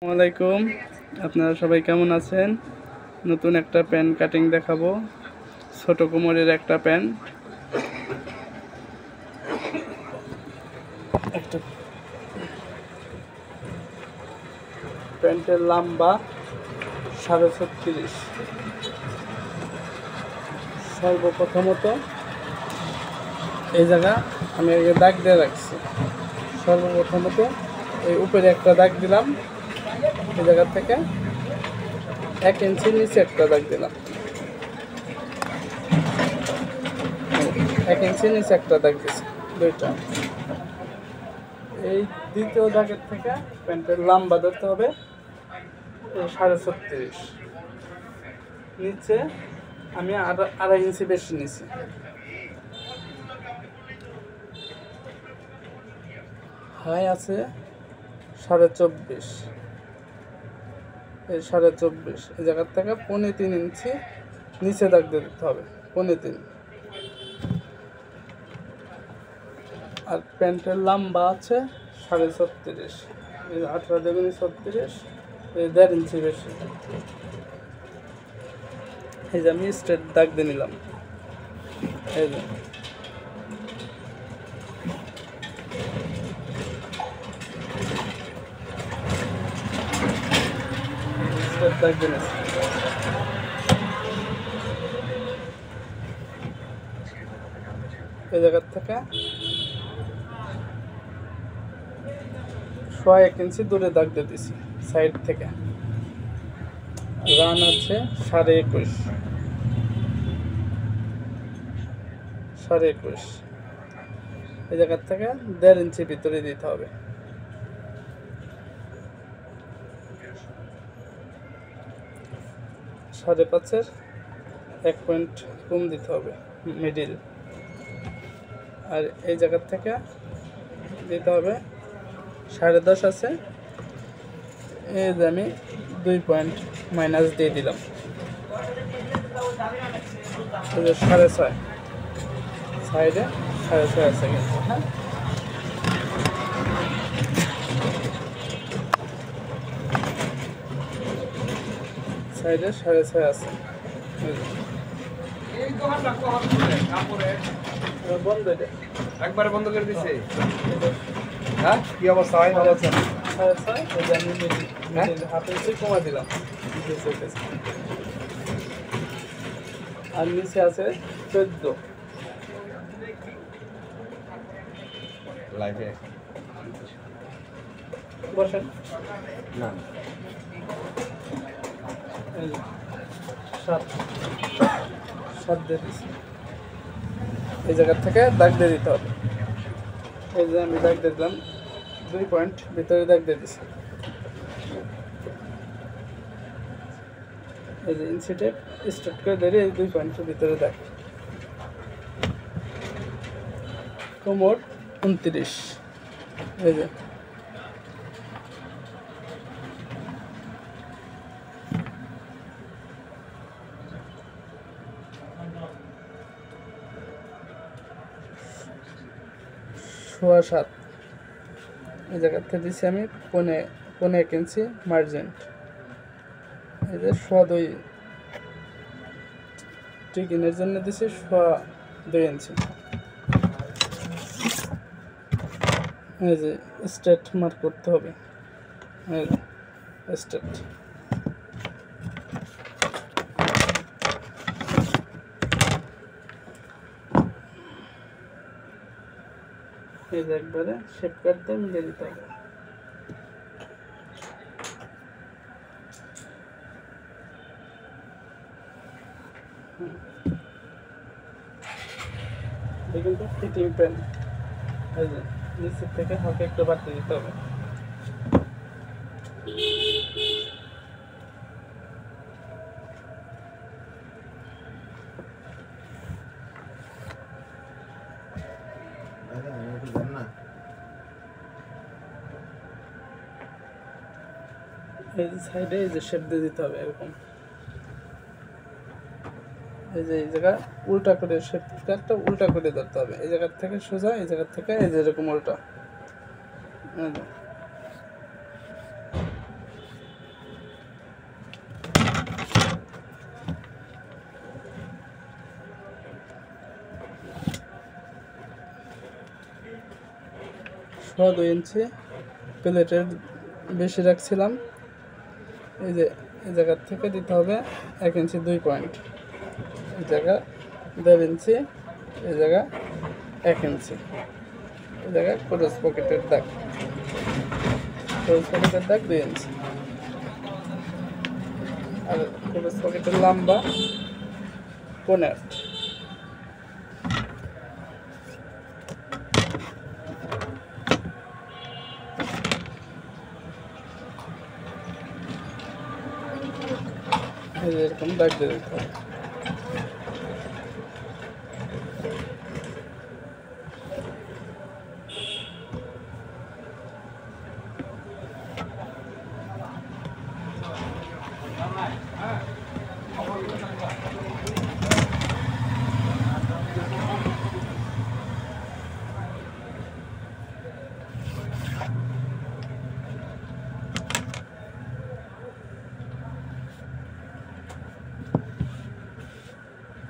আসসালামাইকুম, আপনারা সবাই কেমন আছেন? নতুন একটা প্যান্ট কাটিং দেখাবো। ছোট কোমরের একটা প্যান্ট, একটা প্যান্টের লম্বা 36.5। সর্বপ্রথমত এই জায়গা আমি দাগ দিয়ে রাখছি। সর্বপ্রথমত এই উপরে একটা দাগ দিলাম, এই জায়গা থেকে 1 ইঞ্চি নিচে একটা দাগ দিলাম, 1 ইঞ্চি নিচে একটা দাগ দিচ্ছি, দুইটা। এই দ্বিতীয় দাগের থেকে প্যান্টের লম্বা ধরতে হবে 36.5। নিচে আমি 2.5 ইঞ্চি বেশি নিছি। হাই আছে 24.5, এই 24.5। এই জায়গার থেকে 3.5 ইঞ্চি নিচে দাগ দিয়ে দিতে হবে, 3.5। আর প্যান্টের লম্বা আছে 36.5, এই 18 দুগুণে 36, এই 1.5 ইঞ্চি বেশি। এই যে আমি স্ট্রেট দাগ দিয়ে নিলাম, এই যে স্ট্রেট দাগ দিয়ে নিচ্ছি। এই জায়গার থেকে 1 ইঞ্চি দূরে দাগ দিয়ে দিছি সাইড থেকে। রান আছে 21.5, 21.5। এই জায়গার থেকে 1.5 ইঞ্চি ভিতরে দিতে হবে। 5.5-এর 1 পয়েন্ট কম দিতে হবে, মিডিল। আর এই জায়গার থেকে দিতে হবে 10.5 আছে, এই যে আমি 2 পয়েন্ট মাইনাস দিয়ে দিলাম, 6.5। সাইডে 6.5 আছে কিন্তু, হ্যাঁ। সাইডে 6.5 আছে। বন্ধ, একবারে বন্ধ করে দিছে। হ্যাঁ, কি অবস্থা? হয় ভালো আছেন? 6.5 হাফ ইঞ্চি কমা দিলাম। আর নিচে আছে 14। লাইভে বসেন না, 7 দিয়ে দিচ্ছি। এই জায়গার থেকে দাগ দিয়ে দিতে হবে। এই যে আমি দাগ দিয়ে দিলাম, 2 পয়েন্ট ভিতরে দাগ দিয়ে দিচ্ছি। এই যে ইঞ্চিটে স্টার্ট করে ধরে এই 2 পয়েন্টের ভিতরে দাগ। কোমর 29, এই যে সোয়া 7। এই জায়গার থেকে দিচ্ছি আমি 1 ইঞ্চি মার্জিন। এই যে 2.5 টিকিনের জন্য দিচ্ছি 2.5 ইঞ্চি। এই যে স্ট্রেট মার্ক করতে হবে, এই যে স্ট্রেট। এই যে একবারে শেপ কাট দিয়ে মিলিয়ে দিতে হবে। এই কিন্তু ফিটিং পেন, এই যে নিচের থেকে হালকা একটু বাড়তে দিতে হবে। এই যে সাইডে এই যে শেপ দিয়ে দিতে হবে এরকম। এই যে এই জায়গা উল্টা করে শেপ কাটটা উল্টা করে ধরতে হবে। এই জায়গার থেকে সোজা, এই জায়গার থেকে এই যে এরকম উল্টা। সহ 2 ইঞ্চি, প্লেটের বেশি রাখছিলাম, এই যে এই জায়গার থেকে দিতে হবে 1 ইঞ্চি 2 পয়েন্ট, এই জায়গা 1.5 ইঞ্চি, এই জায়গা 1 ইঞ্চি, এই জায়গা ক্রস পকেটের দাগ, ক্রস পকেটের দাগ 2 ইঞ্চি, আর ক্রস পকেটের লম্বা 15। এরকম দাগ দিয়ে দিতে হবে।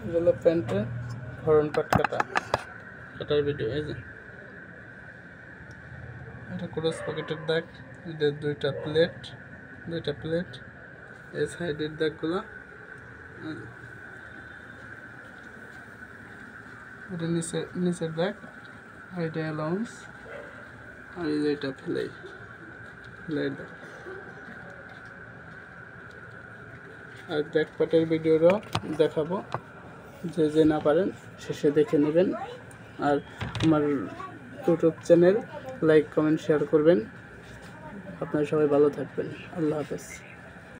এগুলো প্যান্টের হরন পাট কাটার ভিডিও। এই যে এটা ক্রস পকেটের দাগ, এটা দুইটা প্লেট, এই সাইডের দাগগুলো, এটা নিচের দাগ, আর এটা অ্যালাউন্স, আর এই যে এটা ফেলাই দাগ। আর ব্যাক পার্টের ভিডিওটাও দেখাবো, যে না পারেন শেষে দেখে নেবেন। আর আমার YouTube channel like comment share করবেন। আপনারা সবাই ভালো থাকবেন। আল্লাহ হাফেজ।